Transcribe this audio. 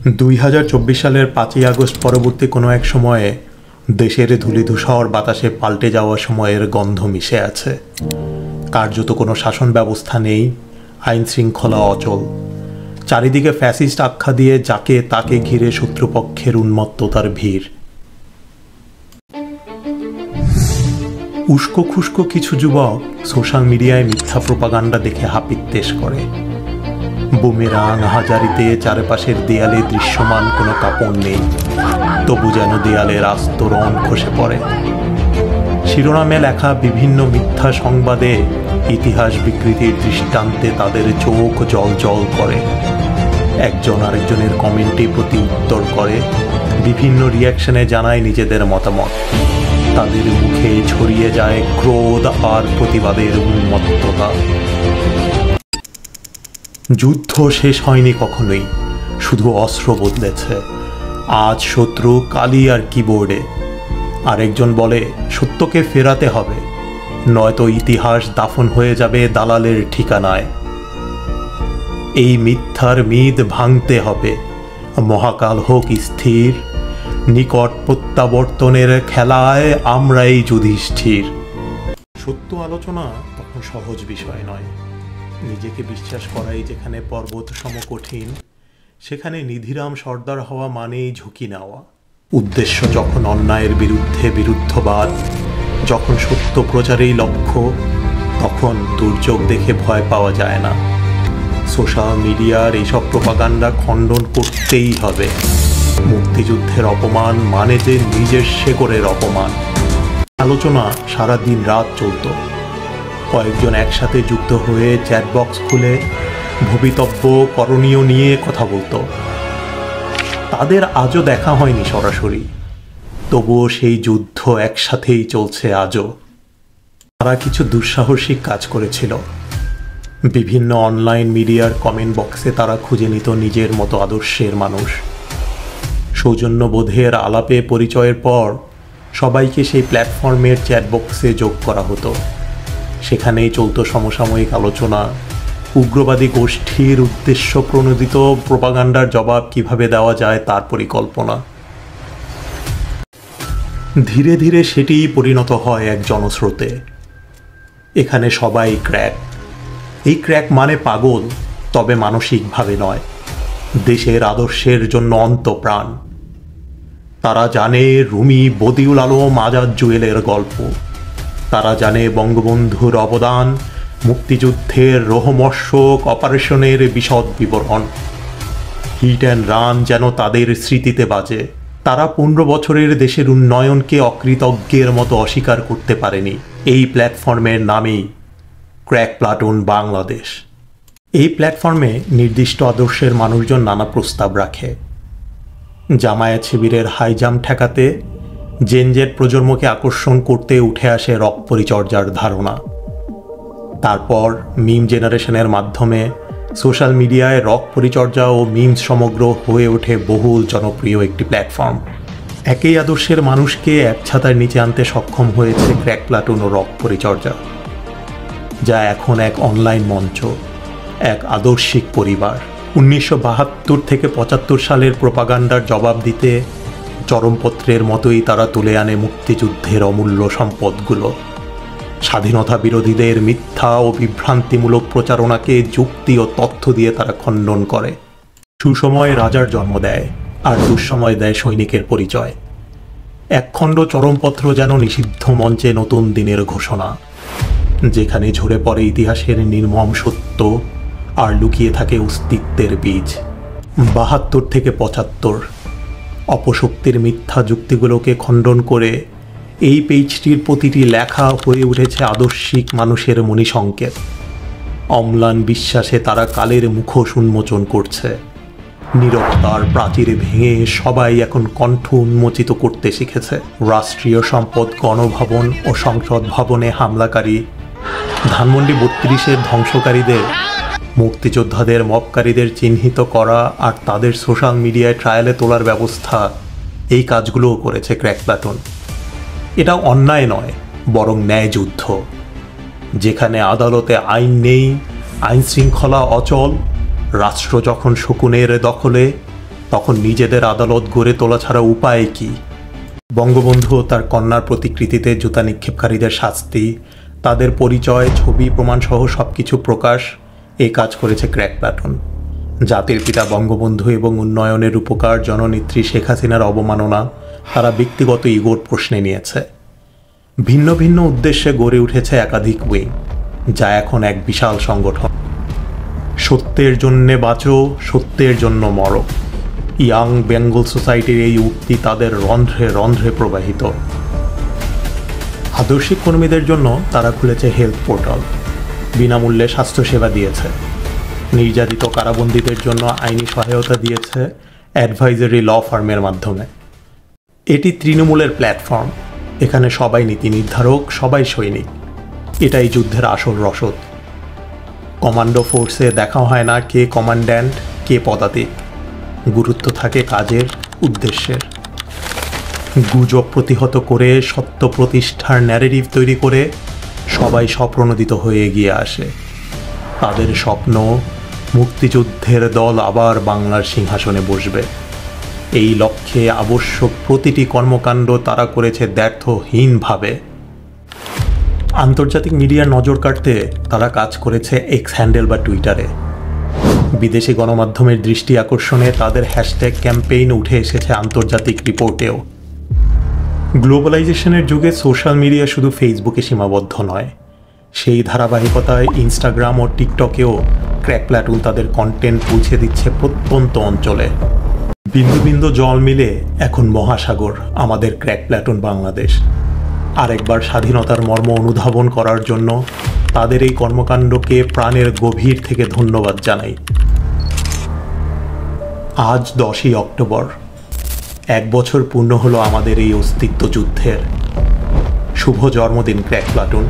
2024 সালের 5ই আগস্ট পরবর্তী কোনো এক সময়ে দেশের ধূলিধূসর বাতাসে পাল্টে যাওয়া সময়ের গন্ধ মিশে আছে। কার্যত কোনো শাসন ব্যবস্থা নেই, আইন শৃঙ্খলা অচল। চারিদিকে ফ্যাসিস্ট আখ্যা দিয়ে যাকে তাকে ঘিরে শত্রুপক্ষের উন্মত্ততার ভিড়। উস্কো খুস্কো কিছু যুবক সোশ্যাল মিডিয়ায় মিথ্যা প্রোপাগান্ডা দেখে হাপিত্তেশ করে। বুমেরাং হাজারিতে চারপাশের দেয়ালে দৃশ্যমান কোনো কাপড় নেই, তবু যেন দেয়ালের আস্তরণ খসে পড়ে। শিরোনামে লেখা বিভিন্ন মিথ্যা সংবাদে ইতিহাস বিকৃতির দৃষ্টান্তে তাদের চোখ জ্বলজ্বল করে। একজন আরেকজনের কমেন্টে প্রতি উত্তর করে, বিভিন্ন রিয়াকশনে জানায় নিজেদের মতামত। তাদের মুখে ছড়িয়ে যায় ক্রোধ আর প্রতিবাদের উন্মত্ততা। যুদ্ধ শেষ হয়নি কখনোই, শুধু অস্ত্র বদলেছে। আজ শত্রু কালি আর কিবোর্ডে। আরেকজন বলে সত্যকে ফেরাতে হবে, নয়তো ইতিহাস দাফন হয়ে যাবে দালালের ঠিকানায়। এই মিথ্যার মিথ ভাঙতে হবে, মহাকাল হোক স্থির, নিকট প্রত্যাবর্তনের খেলায় আমরাই যুধিষ্ঠির। সত্য আলোচনা তখন সহজ বিষয় নয়। নিজেকে বিশ্বাস করাই যেখানে পর্বত সম কঠিন, সেখানে নিধিরাম সর্দার হওয়া মানেই ঝুঁকি নেওয়া। উদ্দেশ্য যখন অন্যায়ের বিরুদ্ধে বিরুদ্ধবাদ, যখন সত্য প্রচারেই লক্ষ্য, তখন দুর্যোগ দেখে ভয় পাওয়া যায় না। সোশ্যাল মিডিয়ার এইসব প্রোপাগান্ডা খণ্ডন করতেই হবে। মুক্তিযুদ্ধের অপমান মানে যে নিজের শেকড়ের অপমান। আলোচনা সারা দিন রাত চলত। কয়েকজন একসাথে যুক্ত হয়ে চ্যাটবক্স খুলে ভবিতব্য করণীয় নিয়ে কথা বলতো। তাদের আজও দেখা হয়নি সরাসরি, তবুও সেই যুদ্ধ একসাথেই চলছে আজও। তারা কিছু দুঃসাহসিক কাজ করেছিল। বিভিন্ন অনলাইন মিডিয়ার কমেন্ট বক্সে তারা খুঁজে নিত নিজের মতো আদর্শের মানুষ। সৌজন্যবোধের আলাপে পরিচয়ের পর সবাইকে সেই প্ল্যাটফর্মের চ্যাটবক্সে যোগ করা হতো। সেখানেই চলত সমসাময়িক আলোচনা, উগ্রবাদী গোষ্ঠীর উদ্দেশ্য প্রণোদিত প্রোপাগান্ডার জবাব কিভাবে দেওয়া যায় তার পরিকল্পনা। ধীরে ধীরে সেটিই পরিণত হয় এক জনস্রোতে। এখানে সবাই ক্র্যাক। এই ক্র্যাক মানে পাগল, তবে মানসিকভাবে নয়, দেশের আদর্শের জন্য অন্তপ্রাণ। তারা জানে রুমি, বদিউল আলম, আজাদ জুয়েলের গল্প। তারা জানে বঙ্গবন্ধুর অবদান, মুক্তিযুদ্ধের রোহমর্ষক অপারেশনের বিশদ বিবরণ। হিট অ্যান্ড রান যেন তাদের স্মৃতিতে বাজে। তারা 15 বছরের দেশের উন্নয়নকে অকৃতজ্ঞের মতো অস্বীকার করতে পারেনি। এই প্ল্যাটফর্মের নামেই ক্র্যাক প্লাটুন বাংলাদেশ। এই প্ল্যাটফর্মে নির্দিষ্ট আদর্শের মানুষজন নানা প্রস্তাব রাখে। জামায়াত শিবিরের হাইজাম ঠেকাতে জেনজেট প্রজন্মকে আকর্ষণ করতে উঠে আসে রক পরিচর্যার ধারণা। তারপর মিম জেনারেশনের মাধ্যমে সোশ্যাল মিডিয়ায় রক পরিচর্যা ও মিমস সমগ্র হয়ে ওঠে বহুল জনপ্রিয় একটি প্ল্যাটফর্ম। একই আদর্শের মানুষকে এক ছাতার নিচে আনতে সক্ষম হয়েছে ক্র্যাক প্লাটুন ও রক পরিচর্যা, যা এখন এক অনলাইন মঞ্চ, এক আদর্শিক পরিবার। 1972 থেকে 75 সালের প্রোপাগান্ডার জবাব দিতে চরমপত্রের মতোই তারা তুলে আনে মুক্তিযুদ্ধের অমূল্য সম্পদগুলো। স্বাধীনতা বিরোধীদের মিথ্যা ও বিভ্রান্তিমূলক প্রচারণাকে যুক্তি ও তথ্য দিয়ে তারা খণ্ডন করে। সুসময়ে রাজার জন্ম দেয়, আর দুঃসময় দেয় সৈনিকের পরিচয়। একখণ্ড চরমপত্র যেন নিষিদ্ধ মঞ্চে নতুন দিনের ঘোষণা, যেখানে ঝরে পড়ে ইতিহাসের নির্মম সত্য আর লুকিয়ে থাকে অস্তিত্বের বীজ। 72 থেকে 75 অপশক্তির মিথ্যা যুক্তিগুলোকে খণ্ডন করে এই পেজটির প্রতিটি লেখা হয়ে উঠেছে আদর্শিক মানুষের মণিসংকেত। অম্লান বিশ্বাসে তারা কালের মুখোশ উন্মোচন করছে। নীরবতার প্রাচীরে ভেঙে সবাই এখন কণ্ঠ উন্মোচিত করতে শিখেছে। রাষ্ট্রীয় সম্পদ গণভবন ও সংসদ ভবনে হামলাকারী, ধানমন্ডি 32-এর ধ্বংসকারীদের, মুক্তিযোদ্ধাদের মবকারীদের চিহ্নিত করা আর তাদের সোশ্যাল মিডিয়ায় ট্রায়ালে তোলার ব্যবস্থা, এই কাজগুলোও করেছে ক্র্যাক প্লাটুন। এটা অন্যায় নয়, বরং ন্যায় যুদ্ধ। যেখানে আদালতে আইন নেই, আইন শৃঙ্খলা অচল, রাষ্ট্র যখন শকুনের দখলে, তখন নিজেদের আদালত গড়ে তোলা ছাড়া উপায় কি? বঙ্গবন্ধু ও তার কন্যার প্রতিকৃতিতে জুতা নিক্ষেপকারীদের শাস্তি, তাদের পরিচয়, ছবি, প্রমাণসহ সবকিছু প্রকাশ, এই কাজ করেছে ক্র্যাক প্ল্যাটুন। জাতির পিতা বঙ্গবন্ধু এবং উন্নয়নের উপকার জননেত্রী শেখ হাসিনার অবমাননা তারা ব্যক্তিগত ইগোর প্রশ্নে নিয়েছে। ভিন্ন ভিন্ন উদ্দেশ্যে গড়ে উঠেছে একাধিক উইং, যা এখন এক বিশাল সংগঠন। সত্যের জন্যে বাঁচো, সত্যের জন্য মরো, ইয়াং বেঙ্গল সোসাইটির এই উক্তি তাদের রন্ধ্রে রন্ধ্রে প্রবাহিত। আদর্শিক কর্মীদের জন্য তারা খুলেছে হেলথ পোর্টাল, বিনামূল্যে স্বাস্থ্যসেবা দিয়েছে। নির্যাতিত কারাবন্দীদের জন্য আইনি সহায়তা দিয়েছে অ্যাডভাইজারি ল ফার্মের মাধ্যমে। এটি তৃণমূলের প্ল্যাটফর্ম, এখানে সবাই নীতি নির্ধারক, সবাই সৈনিক। এটাই যুদ্ধের আসল রসদ। কমান্ডো ফোর্সে দেখা হয় না কে কমান্ড্যান্ট, কে পদাতিক, গুরুত্ব থাকে কাজের, উদ্দেশ্যের। গুজব প্রতিহত করে, সত্য প্রতিষ্ঠার ন্যারেটিভ তৈরি করে সবাই স্বপ্রণোদিত হয়ে এগিয়ে আসে। তাদের স্বপ্ন, মুক্তিযুদ্ধের দল আবার বাংলার সিংহাসনে বসবে। এই লক্ষ্যে আবশ্যক প্রতিটি কর্মকাণ্ড তারা করেছে দ্ব্যর্থহীনভাবে। আন্তর্জাতিক মিডিয়ার নজর কাটতে তারা কাজ করেছে এক্স হ্যান্ডেল বা টুইটারে। বিদেশি গণমাধ্যমের দৃষ্টি আকর্ষণে তাদের হ্যাশট্যাগ ক্যাম্পেইন উঠে এসেছে আন্তর্জাতিক রিপোর্টেও। গ্লোবালাইজেশনের যুগে সোশ্যাল মিডিয়া শুধু ফেসবুকে সীমাবদ্ধ নয়, সেই ধারাবাহিকতায় ইনস্টাগ্রাম ও টিকটকেও ক্র্যাক প্ল্যাটুন তাদের কন্টেন্ট পৌঁছে দিচ্ছে প্রত্যন্ত অঞ্চলে। বিন্দু বিন্দু জল মিলে এখন মহাসাগর আমাদের ক্র্যাক প্ল্যাটুন বাংলাদেশ। আরেকবার স্বাধীনতার মর্ম অনুধাবন করার জন্য তাদের এই কর্মকাণ্ডকে প্রাণের গভীর থেকে ধন্যবাদ জানাই। আজ 10ই অক্টোবর, 1 বছর পূর্ণ হলো আমাদের এই অস্তিত্ব যুদ্ধের। শুভ জন্মদিন ক্র্যাক প্ল্যাটুন।